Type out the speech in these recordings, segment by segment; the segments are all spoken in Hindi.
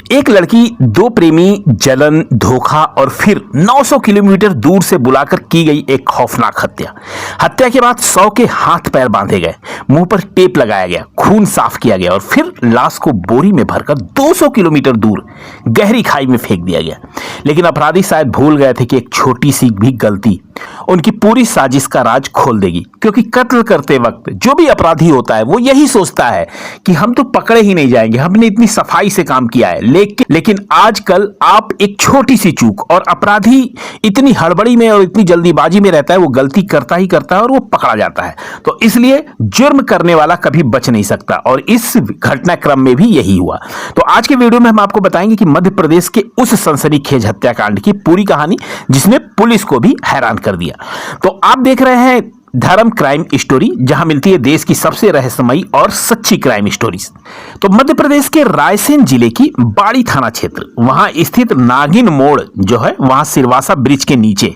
एक लड़की, दो प्रेमी, जलन, धोखा और फिर 900 किलोमीटर दूर से बुलाकर की गई एक खौफनाक हत्या। हत्या के बाद 100 के हाथ पैर बांधे गए, मुंह पर टेप लगाया गया, खून साफ किया गया और फिर लाश को बोरी में भरकर 200 किलोमीटर दूर गहरी खाई में फेंक दिया गया। लेकिन अपराधी शायद भूल गए थे कि एक छोटी सी भी गलती उनकी पूरी साजिश का राज खोल देगी, क्योंकि कत्ल करते वक्त जो भी अपराधी होता है वो यही सोचता है कि हम तो पकड़े ही नहीं जाएंगे, हमने इतनी सफाई से काम किया है। लेकिन आजकल आप एक छोटी सी चूक, और अपराधी इतनी हड़बड़ी में और इतनी जल्दीबाजी में रहता है, वो गलती करता ही करता है और वो पकड़ा जाता है। तो इसलिए जुर्म करने वाला कभी बच नहीं सकता, और इस घटनाक्रम में भी यही हुआ। तो आज के वीडियो में हम आपको बताएंगे कि मध्य प्रदेश के उस सनसनीखेज हत्याकांड की पूरी कहानी, जिसने पुलिस को भी हैरान कर दिया। तो आप देख रहे हैं धर्म क्राइम स्टोरी, जहां मिलती है देश की सबसे रहस्यमयी और सच्ची क्राइम स्टोरीज। तो मध्य प्रदेश के रायसेन जिले की बाड़ी थाना क्षेत्र, वहां स्थित नागिन मोड़ जो है, वहां सिरवासा ब्रिज के नीचे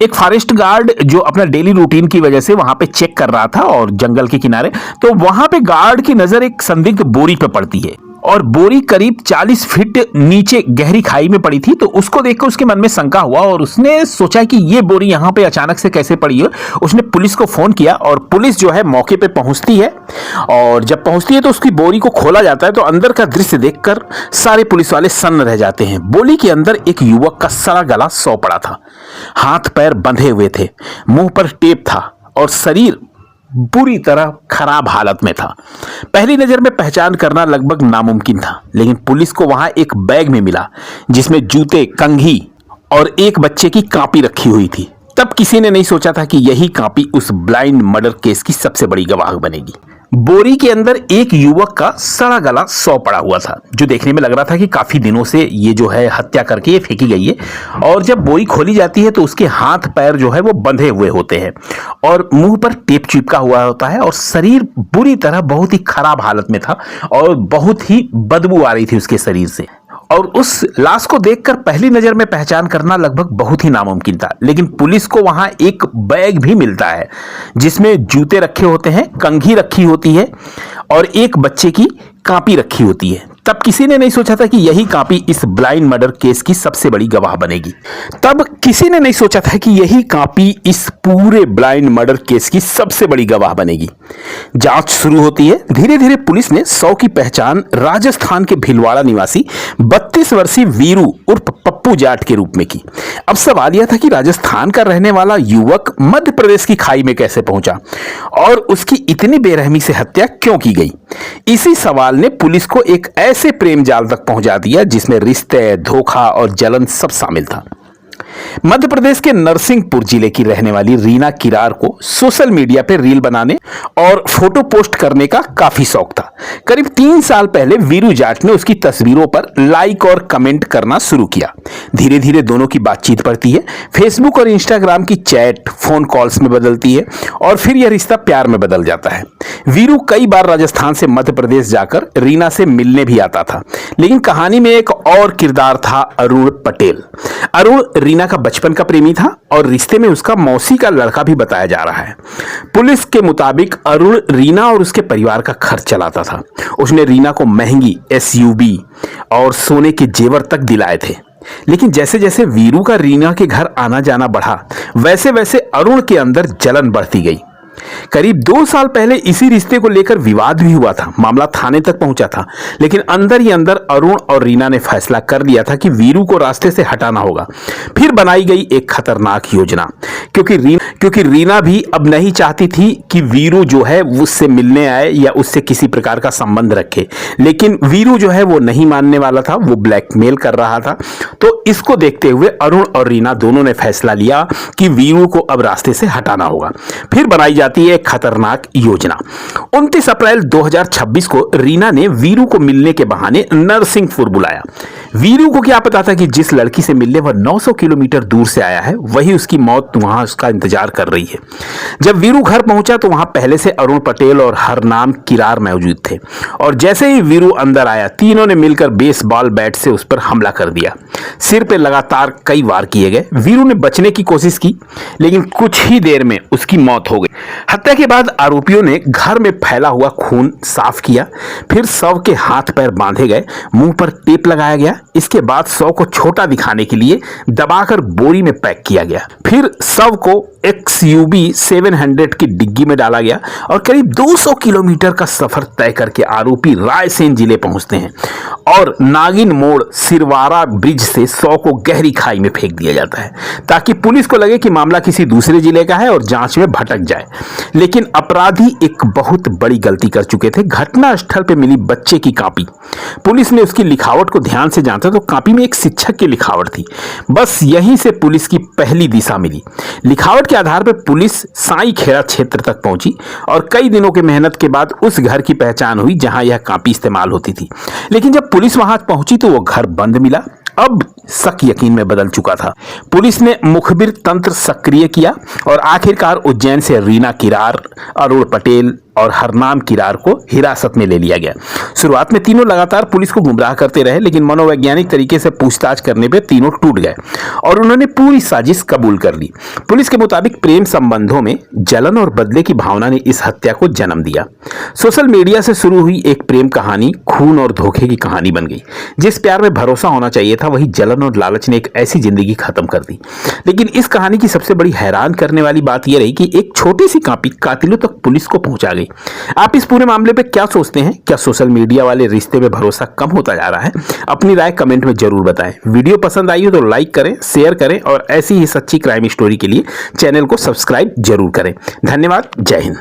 एक फॉरेस्ट गार्ड जो अपना डेली रूटीन की वजह से वहां पे चेक कर रहा था, और जंगल के किनारे, तो वहां पे गार्ड की नजर एक संदिग्ध बोरी पे पड़ती है, और बोरी करीब 40 फीट नीचे गहरी खाई में पड़ी थी। तो उसको देखकर उसके मन में शंका हुआ और उसने सोचा कि ये बोरी यहाँ पे अचानक से कैसे पड़ी है। उसने पुलिस को फोन किया और पुलिस जो है मौके पे पहुंचती है, और जब पहुंचती है तो उसकी बोरी को खोला जाता है। तो अंदर का दृश्य देखकर सारे पुलिस वाले सन्न रह जाते हैं। बोरी के अंदर एक युवक का सड़ा गला सौ पड़ा था, हाथ पैर बंधे हुए थे, मुंह पर टेप था और शरीर बुरी तरह खराब हालत में था। पहली नजर में पहचान करना लगभग नामुमकिन था, लेकिन पुलिस को वहां एक बैग में मिला जिसमें जूते, कंघी और एक बच्चे की कॉपी रखी हुई थी। तब किसी ने नहीं सोचा था कि यही कॉपी उस ब्लाइंड मर्डर केस की सबसे बड़ी गवाह बनेगी। बोरी के अंदर एक युवक का सड़ा गला सौ पड़ा हुआ था, जो देखने में लग रहा था कि काफी दिनों से ये जो है हत्या करके ये फेंकी गई है। और जब बोरी खोली जाती है तो उसके हाथ पैर जो है वो बंधे हुए होते हैं, और मुंह पर टेप चिपका हुआ होता है, और शरीर बुरी तरह बहुत ही खराब हालत में था, और बहुत ही बदबू आ रही थी उसके शरीर से। और उस लाश को देखकर पहली नजर में पहचान करना लगभग बहुत ही नामुमकिन था। लेकिन पुलिस को वहां एक बैग भी मिलता है जिसमें जूते रखे होते हैं, कंघी रखी होती है और एक बच्चे की कॉपी रखी होती है। तब किसी ने नहीं सोचा था कि यही कॉपी इस ब्लाइंड मर्डर केस की सबसे बड़ी गवाह बनेगी। तब किसी ने नहीं सोचा था कि यही कॉपी इस पूरे ब्लाइंड मर्डर केस की सबसे बड़ी गवाह बनेगी। जांच शुरू होती है। धीरे धीरे पुलिस ने 100 की पहचान राजस्थान के भीलवाड़ा निवासी 32 वर्षीय वीरू उर्फ पप्पू जाट के रूप में की। अब सवाल यह था कि राजस्थान का रहने वाला युवक मध्य प्रदेश की खाई में कैसे पहुंचा, और उसकी इतनी बेरहमी से हत्या क्यों की गई। इसी सवाल ने पुलिस को एक ऐसे प्रेम जाल तक पहुंचा दिया जिसमें रिश्ते, धोखा और जलन सब शामिल था। मध्य प्रदेश के नरसिंहपुर जिले की रहने वाली रीना किरार को सोशल मीडिया पर रील बनाने और फोटो पोस्ट करने का काफी शौक था। करीब 3 साल पहले वीरू जाट ने उसकी तस्वीरों पर लाइक और कमेंट करना शुरू किया। धीरे धीरे दोनों की बातचीत बढ़ती है। फेसबुक और इंस्टाग्राम की चैट फोन कॉल्स में बदलती है, और फिर यह रिश्ता प्यार में बदल जाता है। वीरू कई बार राजस्थान से मध्य प्रदेश जाकर रीना से मिलने भी आता था। लेकिन कहानी में एक और किरदार था, अरुण पटेल। अरुण रीना का बचपन का प्रेमी था, और रिश्ते में उसका मौसी का लड़का भी बताया जा रहा है। पुलिस के मुताबिक अरुण रीना और उसके परिवार का खर्च चलाता था। उसने रीना को महंगी SUV और सोने के जेवर तक दिलाए थे। लेकिन जैसे जैसे वीरू का रीना के घर आना जाना बढ़ा, वैसे वैसे अरुण के अंदर जलन बढ़ती गई। करीब 2 साल पहले इसी रिश्ते को लेकर विवाद भी हुआ था। मामला थाने तक पहुंचा था, लेकिन अंदर ही अंदर अरुण और रीना ने फैसला कर लिया था कि वीरू को रास्ते से हटाना होगा। फिर बनाई गई एक खतरनाक योजना, क्योंकि रीना भी अब नहीं चाहती थी कि वीरू जो है उससे मिलने आए या उससे किसी प्रकार का संबंध रखे। लेकिन वीरू जो है वो नहीं मानने वाला था, वो ब्लैकमेल कर रहा था। तो इसको देखते हुए अरुण और रीना दोनों ने फैसला लिया कि वीरू को अब रास्ते से हटाना होगा। फिर बनाई जाती है एक खतरनाक योजना। 29 अप्रैल 2026 को रीना ने वीरू को मिलने के बहाने नरसिंहपुर बुलाया। वीरू को क्या पता था कि जिस लड़की से मिलने वह 900 किलोमीटर दूर से आया है, वही उसकी मौत वहां उसका इंतजार कर रही है। जब वीरू घर पहुंचा तो वहां पहले से अरुण पटेल और हरनाम किरार मौजूद थे, और जैसे ही वीरू अंदर आया, तीनों ने मिलकर बेसबॉल बैट से उस पर हमला कर दिया। सिर पे लगातार कई वार किए गए। वीरू ने बचने की कोशिश की, लेकिन कुछ ही देर में उसकी मौत हो गई। हत्या के बाद आरोपियों ने घर में फैला हुआ खून साफ किया, फिर शव के हाथ पैर बांधे गए, मुंह पर टेप लगाया गया। इसके बाद शव को छोटा दिखाने के लिए दबाकर बोरी में पैक किया गया। फिर शव को XUV 700 की डिग्गी में डाला गया और करीब 200 किलोमीटर का सफर तय करके आरोपी रायसेन जिले पहुंचते हैं और नागिन मोड़ सिरवारा ब्रिज से शव को गहरी खाई में फेंक दिया जाता है ताकि पुलिस को लगे कि मामला किसी दूसरे जिले का है और जांच में भटक जाए। लेकिन अपराधी एक बहुत बड़ी गलती कर चुके थे। घटना स्थल पर मिली बच्चे की कॉपी, पुलिस ने उसकी लिखावट को ध्यान से जांचा तो कॉपी में एक शिक्षक की लिखावट थी। बस यहीं से पुलिस की पहली दिशा मिली। लिखावट के आधार पर पुलिस साई खेड़ा क्षेत्र तक पहुंची और कई दिनों की मेहनत के बाद उस घर की पहचान हुई जहां यह कॉपी इस्तेमाल होती थी। लेकिन जब पुलिस वहां पहुंची तो वो घर बंद मिला। अब शक यकीन में बदल चुका था। पुलिस ने मुखबिर तंत्र सक्रिय किया और आखिरकार उज्जैन से रीना किरार, अरुण पटेल और हरनाम किरार को हिरासत में ले लिया गया। शुरुआत में तीनों लगातार पुलिस को गुमराह करते रहे, लेकिन मनोवैज्ञानिक तरीके से पूछताछ करने पे तीनों टूट गए और उन्होंने पूरी साजिश कबूल कर ली। पुलिस के मुताबिक प्रेम संबंधों में जलन और बदले की भावना ने इस हत्या को जन्म दिया। सोशल मीडिया से शुरू हुई एक प्रेम कहानी खून और धोखे की कहानी बन गई। जिस प्यार में भरोसा होना चाहिए था वही जलन और लालच ने एक ऐसी जिंदगी खत्म कर दी। लेकिन इस कहानी की सबसे बड़ी हैरान करने वाली बात यह रही कि एक छोटी सी कॉपी कातिलों तक पुलिस को पहुंचा गई। आप इस पूरे मामले पे क्या सोचते हैं? क्या सोशल मीडिया वाले रिश्ते में भरोसा कम होता जा रहा है? अपनी राय कमेंट में जरूर बताएं। वीडियो पसंद आई हो तो लाइक करें, शेयर करें और ऐसी ही सच्ची क्राइम स्टोरी के लिए चैनल को सब्सक्राइब जरूर करें। धन्यवाद। जय हिंद।